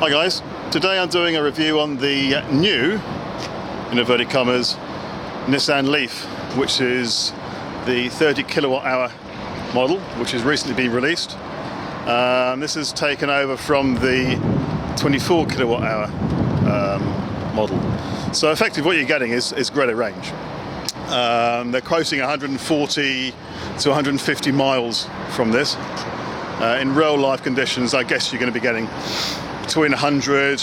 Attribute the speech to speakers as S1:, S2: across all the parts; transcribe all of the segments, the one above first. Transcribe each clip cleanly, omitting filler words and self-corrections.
S1: Hi guys, today I'm doing a review on the new, in inverted commas, Nissan Leaf, which is the 30 kilowatt hour model, which has recently been released. This is taken over from the 24 kilowatt hour model. So effectively what you're getting is greater range. They're quoting 140 to 150 miles from this. In real life conditions, I guess you're going to be getting between 100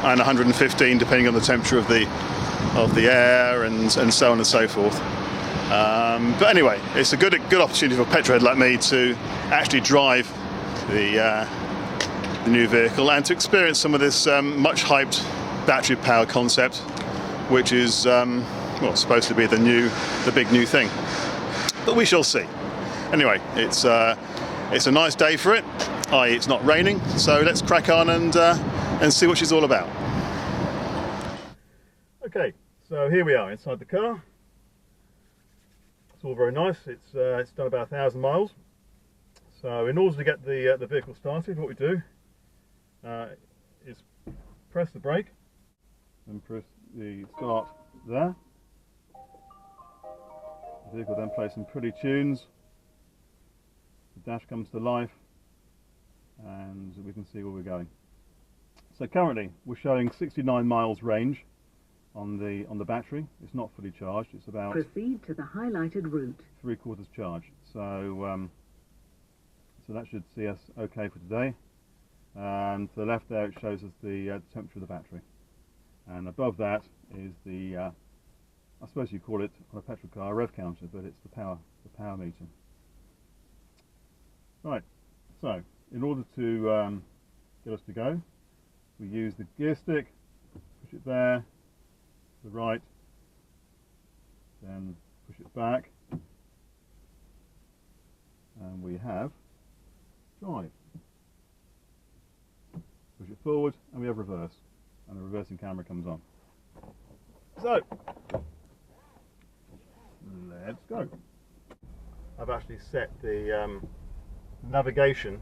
S1: and 115, depending on the temperature of the air and so on and so forth. But anyway, it's a good opportunity for a petrolhead like me to actually drive the new vehicle and to experience some of this much hyped battery power concept, which is well, supposed to be the big new thing. But we shall see. Anyway, it's a nice day for it. It's not raining, so let's crack on and see what she's all about. Okay, so here we are inside the car. It's all very nice. It's done about 1,000 miles. So in order to get the vehicle started, what we do is press the brake and press the start there. The vehicle then plays some pretty tunes. The dash comes to life and we can see where we're going. So currently we're showing 69 miles range on the battery. It's not fully charged, it's about
S2: proceed to the highlighted route,
S1: 3/4 charged. So that should see us okay for today. And to the left there it shows us the temperature of the battery, and above that is the I suppose you call it on a petrol car a rev counter, but it's the power meter. Right, so in order to get us to go, we use the gear stick, push it there, to the right, then push it back, and we have drive. Push it forward and we have reverse, and the reversing camera comes on. So, let's go. I've actually set the navigation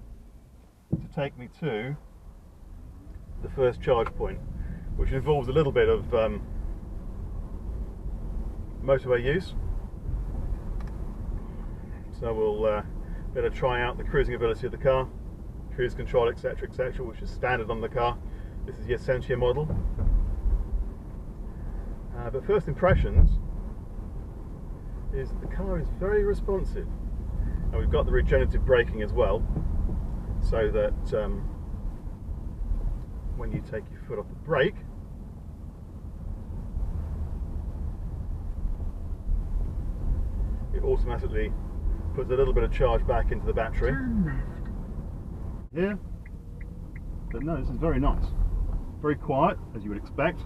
S1: to take me to the first charge point, which involves a little bit of motorway use. So we'll better try out the cruising ability of the car, cruise control, etc, etc, which is standard on the car. This is the Essentia model. But first impressions is that the car is very responsive. And we've got the regenerative braking as well, so that when you take your foot off the brake, it automatically puts a little bit of charge back into the battery.
S2: turn left.
S1: Here, but no, this is very nice. Very quiet, as you would expect,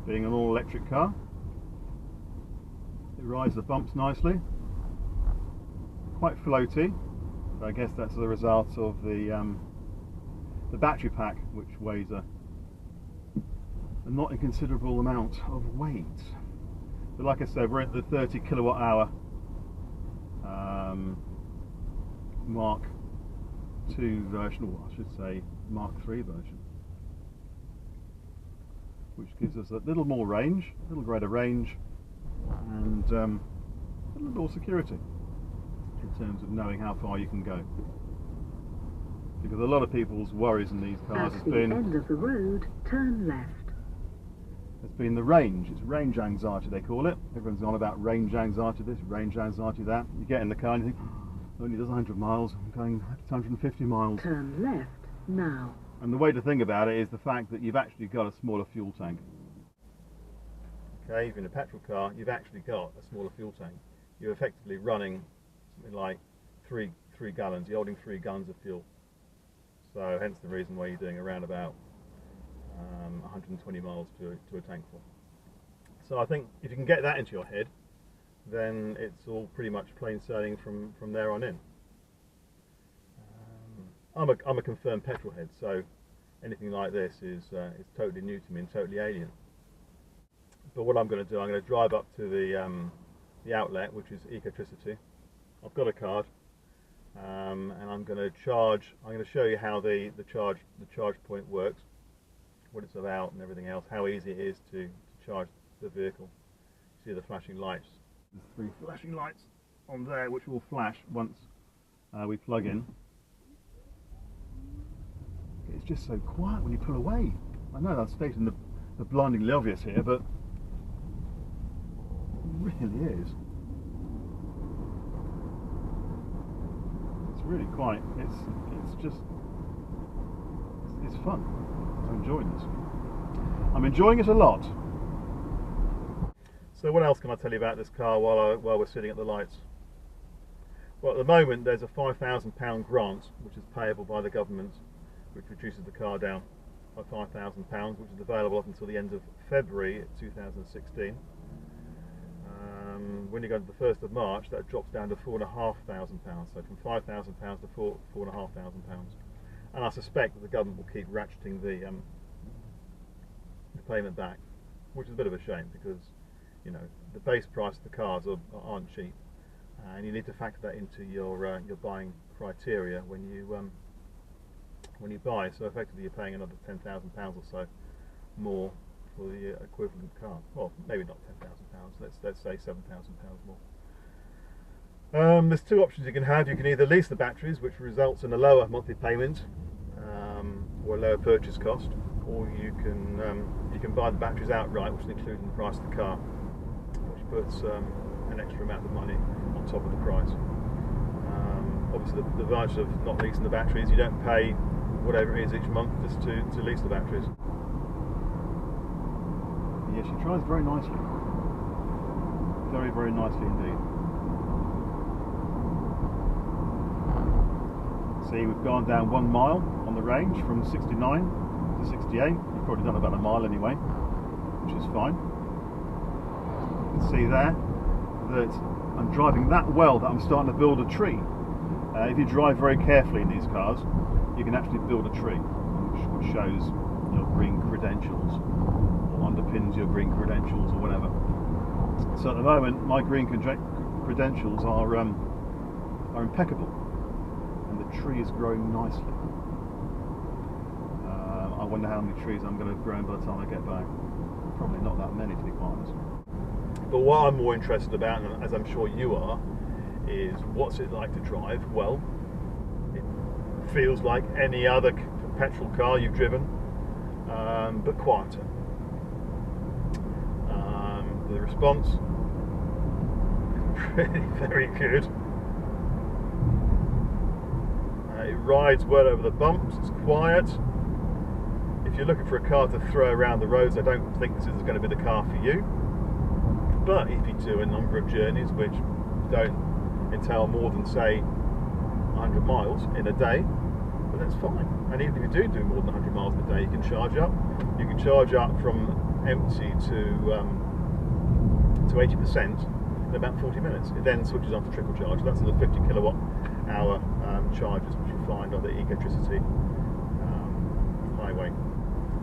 S1: being an all-electric car. It rides the bumps nicely. Quite floaty, but I guess that's the result of the battery pack, which weighs a not inconsiderable amount of weight. But like I said, we're at the 30 kilowatt hour Mark II version, or I should say Mark III version, which gives us a little more range, a little greater range, and a little more security in terms of knowing how far you can go. Because a lot of people's worries in these cars has been
S2: end of the road, turn left.
S1: It's been the range. It's range anxiety, they call it. Everyone's on about range anxiety this, range anxiety that. You get in the car and you think, oh, it only does 100 miles, I'm going 150 miles.
S2: Turn left now.
S1: And the way to think about it is the fact that you've actually got a smaller fuel tank. Okay, even in a petrol car, you've actually got a smaller fuel tank. You're effectively running something like three gallons. You're holding 3 gallons of fuel. So hence the reason why you're doing around about 120 miles to a tank full. So I think if you can get that into your head, then it's all pretty much plain sailing from there on in. I'm a confirmed petrol head, so anything like this is totally new to me and totally alien. But what I'm going to do, I'm going to drive up to the outlet, which is Ecotricity. I've got a card, and I'm going to charge. I'm going to show you how the charge point works. what it's about and everything else, how easy it is to charge the vehicle. See the flashing lights. There's 3 flashing lights on there which will flash once we plug in. It's just so quiet when you pull away. I know I'm stating the blindingly obvious here, but it really is. It's really quite, it's fun. I'm enjoying this. I'm enjoying it a lot. So what else can I tell you about this car while we're sitting at the lights? Well, at the moment there's a £5,000 grant which is payable by the government, which reduces the car down by £5,000, which is available up until the end of February 2016. When you go to the 1st of March, that drops down to £4,500, so from £5,000 to £4,500. And I suspect that the government will keep ratcheting the payment back, which is a bit of a shame because, you know, the base price of the cars aren't cheap, and you need to factor that into your buying criteria when you buy. So effectively, you're paying another £10,000 or so more for the equivalent car. Well, maybe not £10,000. Let's say £7,000 more. There's 2 options you can have. You can either lease the batteries, which results in a lower monthly payment or a lower purchase cost, or you can buy the batteries outright, which is included in the price of the car, which puts an extra amount of money on top of the price. Obviously, the advantage of not leasing the batteries, you don't pay whatever it is each month just to lease the batteries. Yeah, she drives very nicely. Very, very nicely indeed. See, we've gone down 1 mile on the range from 69 to 68. We've probably done about a mile anyway, which is fine. You can see there that I'm driving that well that I'm starting to build a tree. If you drive very carefully in these cars, you can actually build a tree, which shows your green credentials, or underpins your green credentials, or whatever. So at the moment, my green credentials are impeccable, and the tree is growing nicely. I wonder how many trees I'm going to have grown by the time I get back. Probably not that many, to be quite honest. But what I'm more interested about, and as I'm sure you are, is what's it like to drive? Well, it feels like any other petrol car you've driven, but quieter. The response is really very good. It rides well over the bumps, it's quiet. If you're looking for a car to throw around the roads, I don't think this is going to be the car for you. But if you do a number of journeys which don't entail more than, say, 100 miles in a day, but that's fine. And even if you do more than 100 miles in a day, you can charge up. You can charge up from empty to 80% in about 40 minutes. It then switches on to trickle charge. That's the 50 kilowatt hour chargers, which you find on the Ecotricity highway,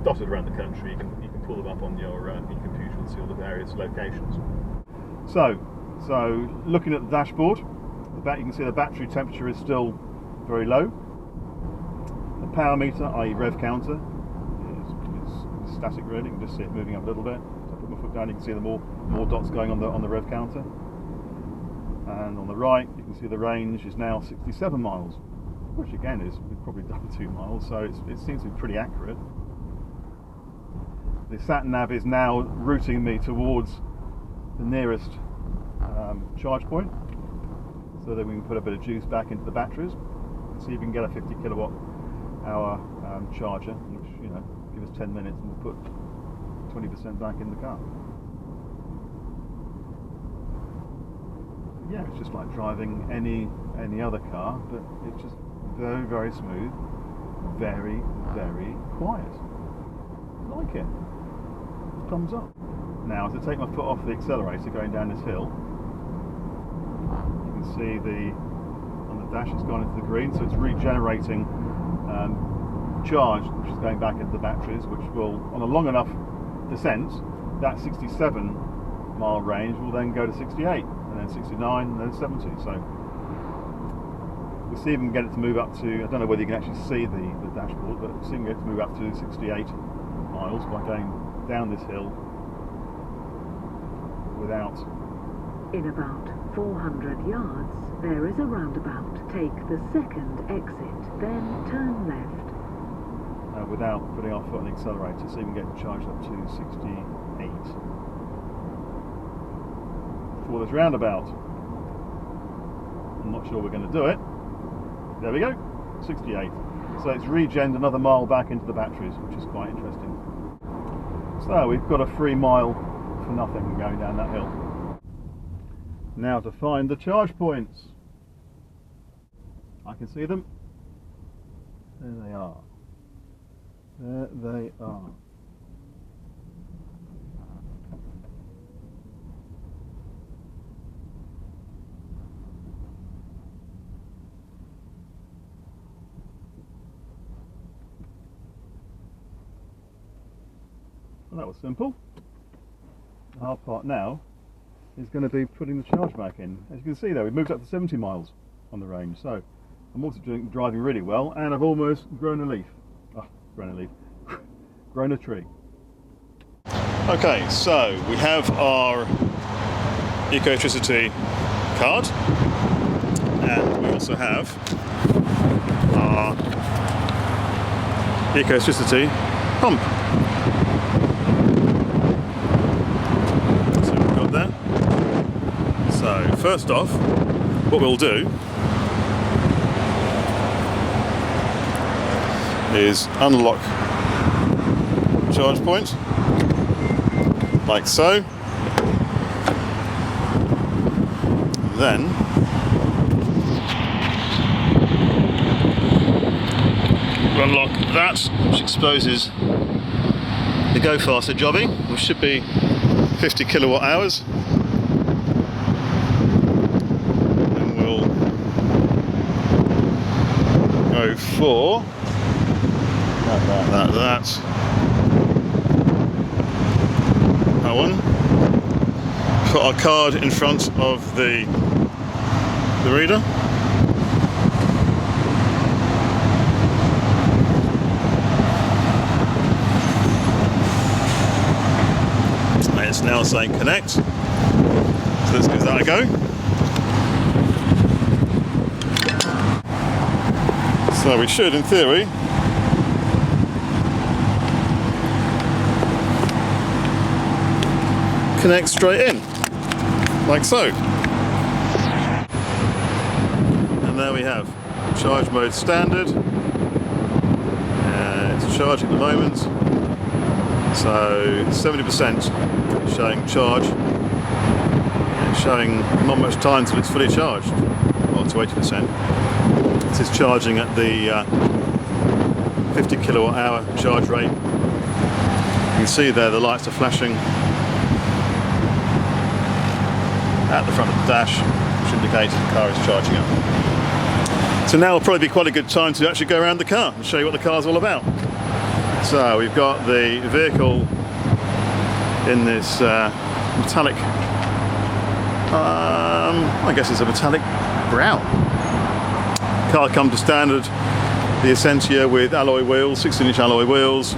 S1: dotted around the country. You can pull them up on your computer and see all the various locations. So looking at the dashboard, you can see the battery temperature is still very low. The power meter, i.e. rev counter, is static really. You can just see it moving up a little bit. So I put my foot down, you can see the more dots going on the rev counter. And on the right, you can see the range is now 67 miles, which again is, we've probably done 2 miles, so it seems to be pretty accurate. The sat nav is now routing me towards the nearest charge point, so that we can put a bit of juice back into the batteries and see if we can get a 50 kilowatt hour charger, which, you know, give us 10 minutes and we'll put 20% back in the car. Yeah, it's just like driving any other car, but it's just very, very smooth, very, very quiet. I like it. Thumbs up. Now, as I take my foot off the accelerator going down this hill, you can see on the dash it's gone into the green, so it's regenerating charge, which is going back into the batteries, which will, on a long enough descent, that 67 mile range will then go to 68, and then 69, and then 70. So we'll see if we can get it to move up to, I don't know whether you can actually see the dashboard, but see if we can get it to move up to 68 miles by going down this hill without.
S2: In about 400 yards, there is a roundabout. Take the second exit, then turn left.
S1: Without putting our foot on the accelerator, so you can get charged up to 68 for this roundabout. I'm not sure we're going to do it. There we go, 68. So it's regened another mile back into the batteries, which is quite interesting. So we've got a free mile for nothing going down that hill. Now to find the charge points. I can see them. There they are. There they are. Well, that was simple. The hard part now is going to be putting the charge back in. As you can see there, we've moved up to 70 miles on the range, so I'm also driving really well, and I've almost grown a leaf. Grown a leaf. Grown a tree. Okay, so we have our Ecotricity card, and we also have our Ecotricity pump. So we've got that. So first off, what we'll do is unlock charge point, like so. Then unlock that, which exposes the Go Faster jobby, which should be 50 kilowatt hours. And we'll go for that one. Put our card in front of the reader. And it's now saying connect. So let's give that a go. So we should, in theory, connect straight in, like so. And there we have charge mode standard. It's charging at the moment, so 70% showing charge. It's showing not much time until it's fully charged, or to 80%. This is charging at the 50 kilowatt hour charge rate. You can see there the lights are flashing at the front of the dash, which indicates the car is charging up. So now will probably be quite a good time to actually go around the car and show you what the car's all about. So we've got the vehicle in this metallic, I guess it's a metallic brown. Car comes to standard, the Essentia with alloy wheels, 16-inch alloy wheels.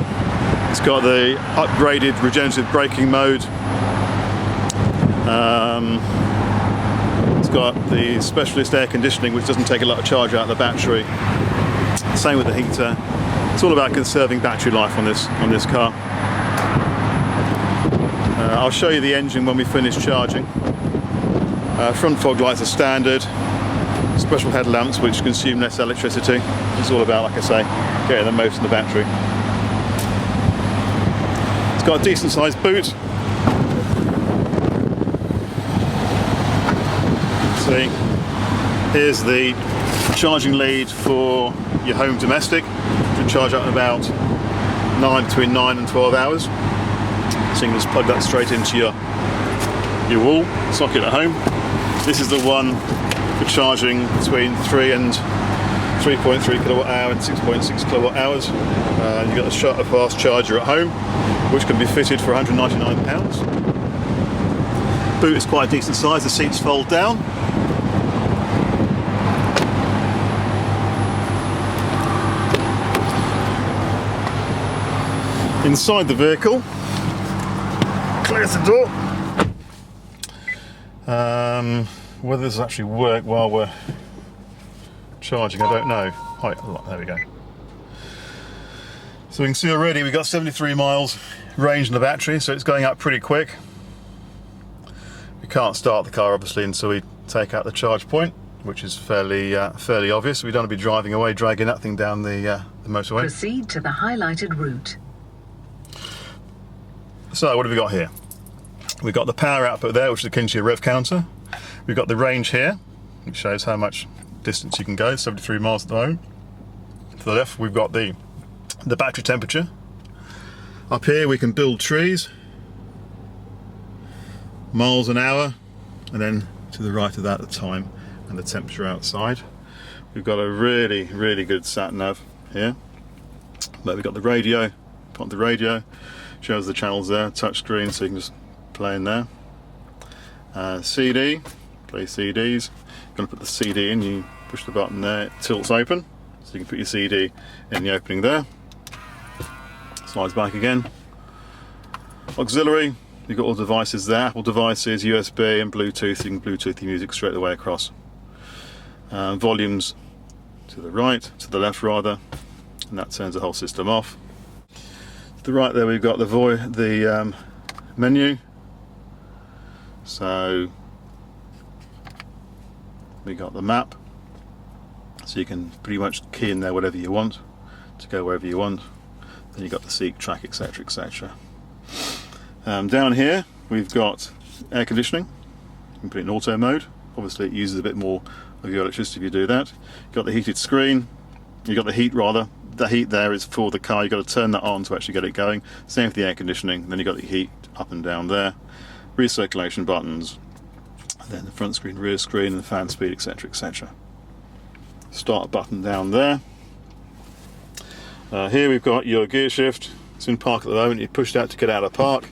S1: It's got the upgraded regenerative braking mode. It's got the specialist air conditioning, which doesn't take a lot of charge out of the battery. Same with the heater. It's all about conserving battery life on this car. I'll show you the engine when we finish charging. Front fog lights are standard. Special headlamps which consume less electricity. It's all about, like I say, getting the most of the battery. It's got a decent sized boot. See, here's the charging lead for your home domestic. You can charge up in about between 9 and 12 hours. So you can just plug that straight into your wall socket at home. This is the one for charging between 3 and 3.3 kilowatt hour and 6.6 kilowatt hours. You've got a fast charger at home, which can be fitted for £199. Boot is quite a decent size, the seats fold down. inside the vehicle. Close the door. Whether this will actually work while we're charging, I don't know. Oh, there we go. So we can see already we've got 73 miles range in the battery, so it's going up pretty quick. We can't start the car obviously until we take out the charge point, which is fairly obvious. We don't want to be driving away, dragging that thing down the motorway.
S2: Proceed to the highlighted route.
S1: So what have we got here? We've got the power output there, which is akin to your rev counter. We've got the range here, which shows how much distance you can go, 73 miles at the moment. To the left we've got the battery temperature. Up here we can build trees, miles an hour, and then to the right of that the time and the temperature outside. We've got a really good sat nav here. But we've got the radio, put the radio, shows the channels there, touch screen, so you can just play in there. CD, play CDs. You're going to put the CD in, you push the button there, it tilts open, so you can put your CD in the opening there. Slides back again. Auxiliary, you've got all the devices there, Apple devices, USB and Bluetooth. You can Bluetooth your music straight the way across. Volumes to the right, to the left rather, and that turns the whole system off. To the right there we've got the menu. So we got the map, so you can pretty much key in there whatever you want to go wherever you want. Then you've got the seek, track, etc, etc. Down here we've got air conditioning. You can put it in auto mode. Obviously it uses a bit more of your electricity if you do that. You've got the heated screen. You've got the heat rather. The heat there is for the car. You've got to turn that on to actually get it going. Same with the air conditioning. Then you've got the heat up and down there. Recirculation buttons. And then the front screen, rear screen, and the fan speed, etc, etc. Start button down there. Here we've got your gear shift. It's in park at the moment. You push that to get out of park,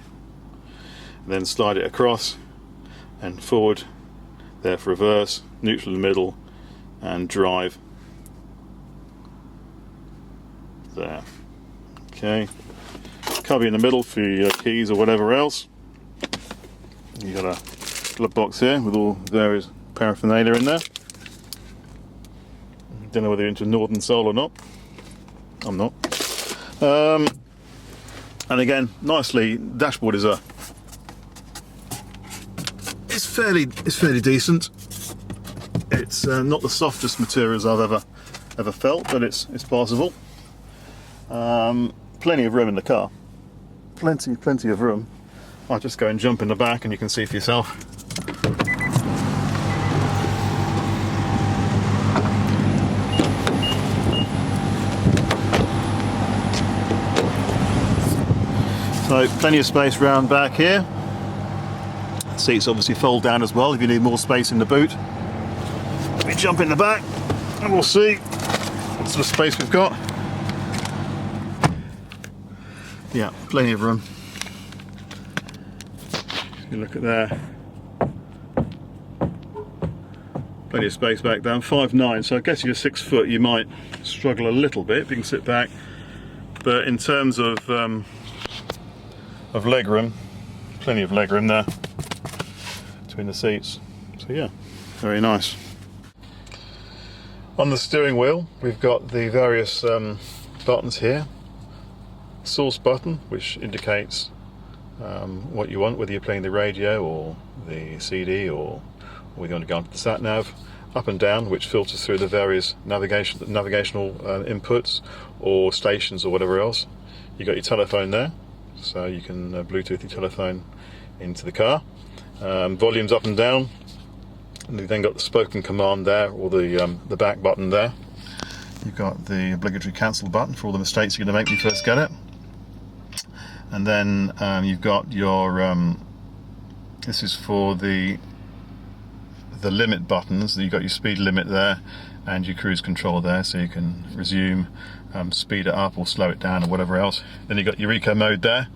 S1: and then slide it across and forward there for reverse, neutral in the middle, and drive there. Okay, cubby in the middle for your keys or whatever else. You got a glove box here with all various paraphernalia in there. Don't know whether you're into Northern Soul or not. I'm not. And again, nicely, dashboard is it's fairly decent. It's not the softest materials I've ever felt, but it's passable. Plenty of room in the car. Plenty of room. I'll just go and jump in the back, and you can see for yourself. So plenty of space round back here. Seats obviously fold down as well if you need more space in the boot. Let me jump in the back and we'll see what sort of space we've got. Yeah, plenty of room. If you look at there, plenty of space back down. 5'9", so I guess if you're 6 foot you might struggle a little bit if you can sit back. But in terms of legroom, plenty of legroom there between the seats. So yeah, very nice. On the steering wheel we've got the various buttons here. Source button, which indicates what you want, whether you're playing the radio or the CD or we're going to go onto the sat nav. Up and down, which filters through the various navigational inputs or stations or whatever else. You've got your telephone there, so you can Bluetooth your telephone into the car. Volumes up and down, and you've then got the spoken command there, or the back button there. You've got the obligatory cancel button for all the mistakes you're going to make when you first get it. And then you've got your this is for the limit buttons. You've got your speed limit there and your cruise control there, so you can resume, speed it up or slow it down or whatever else. Then you've got your eco mode there,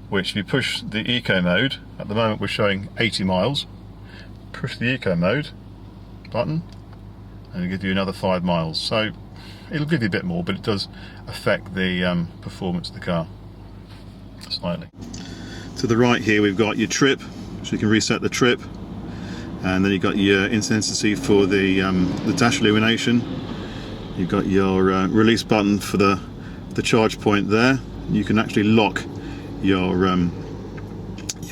S1: which if you push the eco mode, at the moment we're showing 80 miles, push the eco mode button and it'll give you another 5 miles. So it'll give you a bit more, but it does affect the performance of the car. slightly. To the right here we've got your trip, so you can reset the trip, and then you've got your intensity for the dash illumination. You've got your release button for the charge point there. You can actually lock your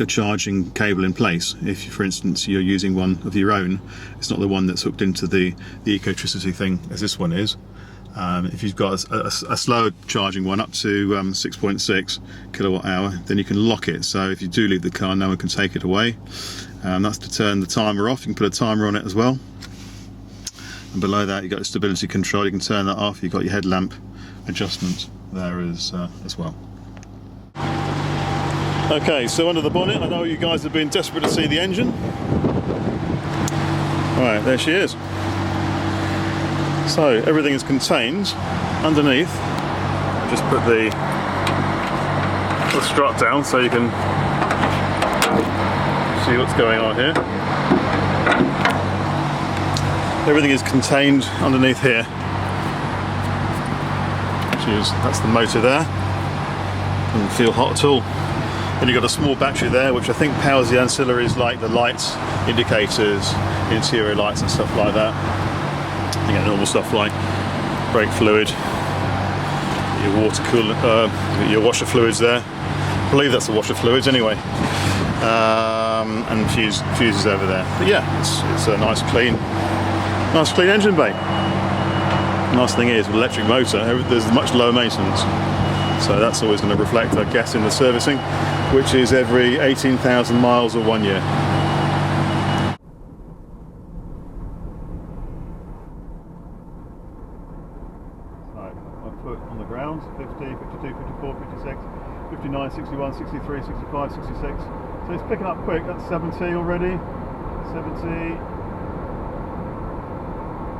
S1: charging cable in place. If, for instance, you're using one of your own, it's not the one that's hooked into the ecotricity thing as this one is. If you've got a slower charging one up to 6.6 kilowatt hour, then you can lock it. So if you do leave the car, no one can take it away. That's to turn the timer off. You can put a timer on it as well. And below that, you've got the stability control. You can turn that off. You've got your headlamp adjustment there as well. Okay, so under the bonnet, I know you guys have been desperate to see the engine. Alright, there she is. So everything is contained underneath. I just put the strut down so you can see what's going on here. Everything is contained underneath here. That's the motor there. Doesn't feel hot at all. Then you've got a small battery there, which I think powers the ancillaries like the lights, indicators, interior lights and stuff like that. You get normal stuff like brake fluid, your water cooler, your washer fluids there. I believe that's the washer fluids anyway. And fuses over there. But yeah, it's a nice clean engine bay. Nice thing is, with electric motor, there's much lower maintenance. So that's always going to reflect, I guess, in the servicing, which is every 18,000 miles or 1 year. So, my foot on the ground, 50, 52, 54, 56, 59, 61, 63, 65, 66. So it's picking up quick, that's 70 already. 70.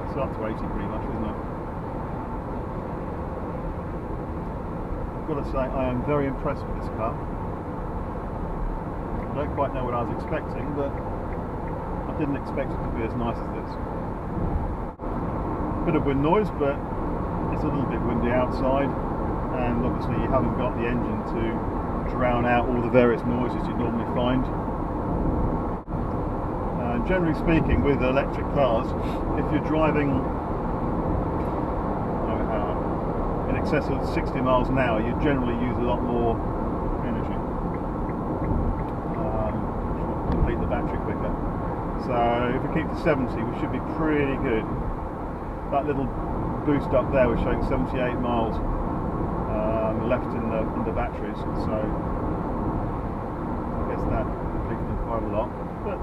S1: It's up to 80 pretty much, isn't it? I've got to say, I am very impressed with this car. I don't quite know what I was expecting, but I didn't expect it to be as nice as this. Bit of wind noise, but it's a little bit windy outside, and obviously you haven't got the engine to drown out all the various noises you normally find. Generally speaking, with electric cars, if you're driving in excess of 60 miles an hour, you generally use a lot more energy, which will deplete the battery quicker. So if we keep to 70, we should be pretty good. That little boost up there was showing 78 miles left in the batteries, so I guess that depleted them quite a lot. But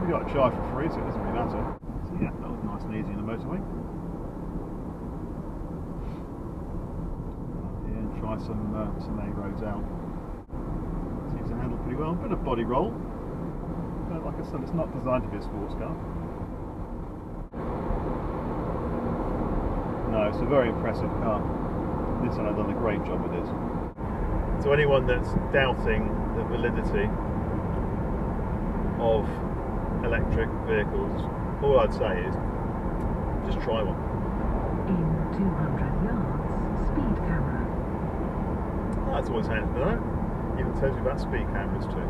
S1: we got a charge for free, so it doesn't really matter. So yeah, that was nice and easy in the motorway. Yeah, and try some A roads out. Seems to handle pretty well. A bit of body roll, but like I said, it's not designed to be a sports car. No, it's a very impressive car. Nissan have done a great job with this. So anyone that's doubting the validity of electric vehicles, all I'd say is just try one.
S2: In 200 yards, speed camera.
S1: That's always handy to know. Even tells you about speed cameras too.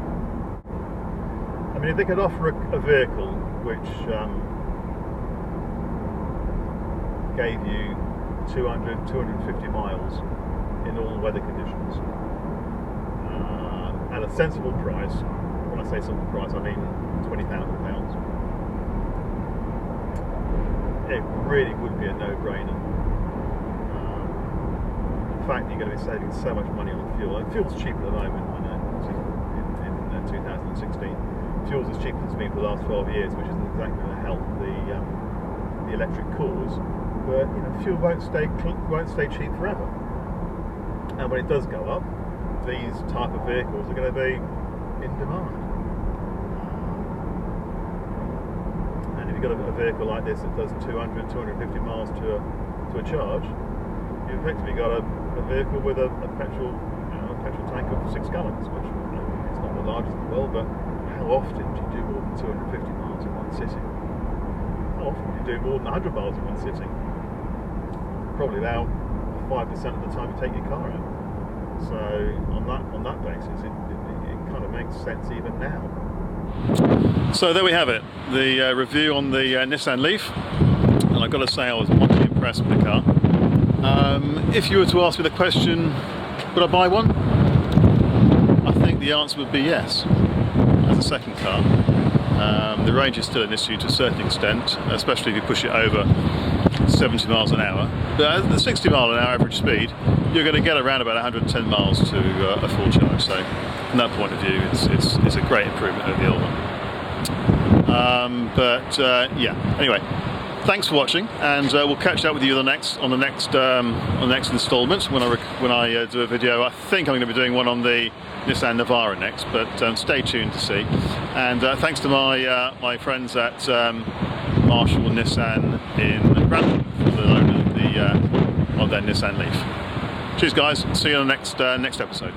S1: I mean, if they could offer a vehicle which gave you 200, 250 miles in all weather conditions at a sensible price, when I say sensible price I mean £20,000, it really would be a no-brainer. In fact, you're going to be saving so much money on fuel. And fuel's cheap at the moment, I know, in 2016. Fuel's as cheap as it's been for the last 12 years, which isn't exactly going to help the electric cause. But you know, fuel won't stay cheap forever. And when it does go up, these type of vehicles are going to be in demand. And if you've got a vehicle like this that does 200, 250 miles to a charge, you've effectively got a vehicle with a petrol tank of 6 gallons, which it's not the largest in the world, but how often do you do more than 250 miles in one sitting? How often do you do more than 100 miles in one sitting? Probably about 5% of the time you take your car out. So on that basis, it kind of makes sense even now. So there we have it, the review on the Nissan Leaf, and I've got to say I was mightily impressed with the car. If you were to ask me the question, would I buy one? I think the answer would be yes, as a second car. The range is still an issue to a certain extent, especially if you push it over 70 miles an hour. But at the 60 mile an hour average speed, you're going to get around about 110 miles to a full charge. So from that point of view, it's a great improvement over the old one. Yeah, anyway, thanks for watching, and we'll catch up with you on the next instalment when I do a video. I think I'm going to be doing one on the Nissan Navara next, but stay tuned to see. And thanks to my friends at Marshall Nissan in Grantham for the loan of their Nissan Leaf. Cheers, guys. See you on the next episode.